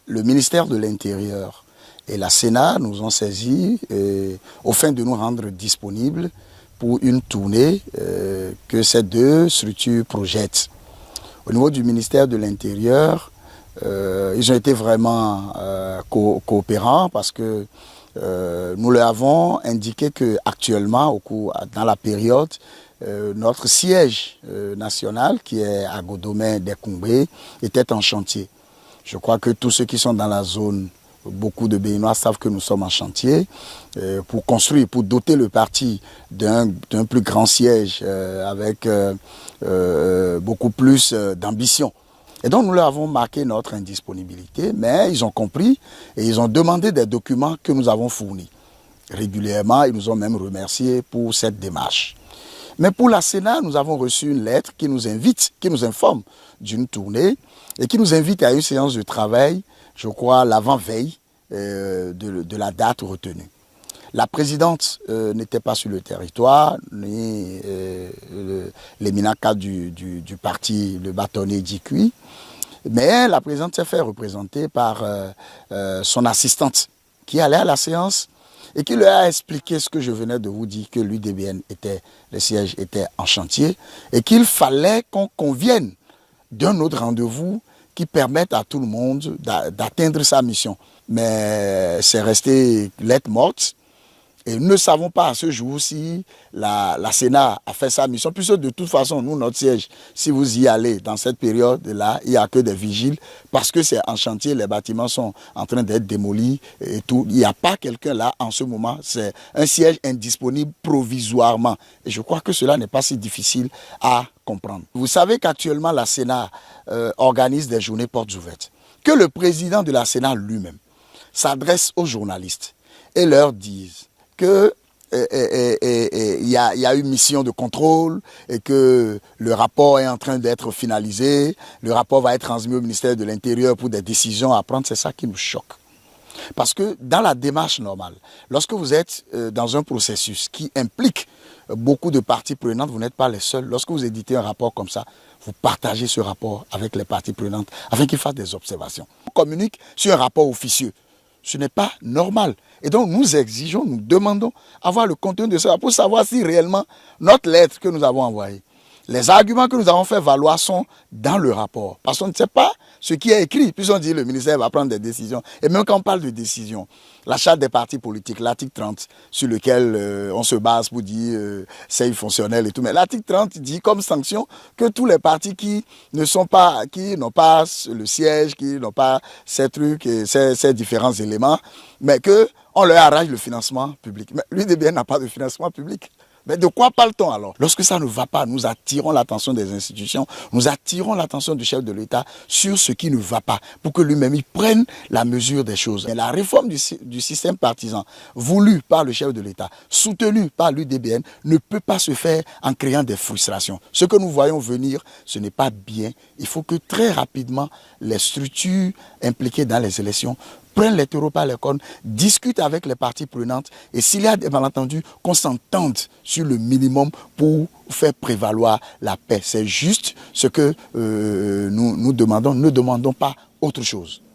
le ministère de l'Intérieur et la Sénat nous ont saisis au fin de nous rendre disponibles pour une tournée que ces deux structures projettent. Au niveau du ministère de l'Intérieur, ils ont été vraiment coopérants parce que nous leur avons indiqué qu'actuellement, dans la période, notre siège national, qui est à Godomé des Koumbé, était en chantier. Je crois que tous ceux qui sont dans la zone, beaucoup de Béninois savent que nous sommes en chantier pour construire, pour doter le parti d'un plus grand siège avec beaucoup plus d'ambition. Et donc nous leur avons marqué notre indisponibilité, mais ils ont compris et ils ont demandé des documents que nous avons fournis. Régulièrement, ils nous ont même remerciés pour cette démarche. Mais pour la Sénat, nous avons reçu une lettre qui nous invite, qui nous informe d'une tournée et qui nous invite à une séance de travail, je crois, l'avant-veille de la date retenue. La présidente n'était pas sur le territoire, ni l'éminent cadre du parti, le bâtonnier Dikui, mais la présidente s'est fait représenter par son assistante qui allait à la séance et qui leur a expliqué ce que je venais de vous dire, que l'UDBN le siège était en chantier et qu'il fallait qu'on convienne d'un autre rendez-vous qui permette à tout le monde d'atteindre sa mission. Mais c'est resté lettre morte. Et nous ne savons pas à ce jour si la Sénat a fait sa mission. Puisque de toute façon, nous, notre siège, si vous y allez dans cette période-là, il n'y a que des vigiles. Parce que c'est en chantier, les bâtiments sont en train d'être démolis et tout. Il n'y a pas quelqu'un là en ce moment. C'est un siège indisponible provisoirement. Et je crois que cela n'est pas si difficile à comprendre. Vous savez qu'actuellement, la Sénat organise des journées portes ouvertes. Que le président de la Sénat lui-même s'adresse aux journalistes et leur dise qu'il y a une mission de contrôle et que le rapport est en train d'être finalisé, le rapport va être transmis au ministère de l'Intérieur pour des décisions à prendre, c'est ça qui nous choque. Parce que dans la démarche normale, lorsque vous êtes dans un processus qui implique beaucoup de parties prenantes, vous n'êtes pas les seuls. Lorsque vous éditez un rapport comme ça, vous partagez ce rapport avec les parties prenantes afin qu'ils fassent des observations. On communique sur un rapport officieux. Ce n'est pas normal. Et donc nous exigeons, nous demandons à voir le contenu de ça pour savoir si réellement notre lettre que nous avons envoyée, les arguments que nous avons fait valoir sont dans le rapport. Parce qu'on ne sait pas ce qui est écrit. Puisqu'on dit que le ministère va prendre des décisions. Et même quand on parle de décisions, la charte des partis politiques, l'article 30, sur lequel on se base pour dire c'est fonctionnel et tout. Mais l'article 30 dit comme sanction que tous les partis qui n'ont pas le siège, qui n'ont pas ces trucs et ces différents éléments, mais qu'on leur arrache le financement public. Mais l'UDBN n'a pas de financement public. Mais de quoi parle-t-on alors? Lorsque ça ne va pas, nous attirons l'attention des institutions, nous attirons l'attention du chef de l'État sur ce qui ne va pas, pour que lui-même il prenne la mesure des choses. Et la réforme du système partisan, voulue par le chef de l'État, soutenue par l'UDBN, ne peut pas se faire en créant des frustrations. Ce que nous voyons venir, ce n'est pas bien. Il faut que très rapidement, les structures impliquées dans les élections prennent les taureaux par les cornes, discutent avec les parties prenantes et s'il y a des malentendus, qu'on s'entende sur le minimum pour faire prévaloir la paix. C'est juste ce que nous demandons, ne demandons pas autre chose.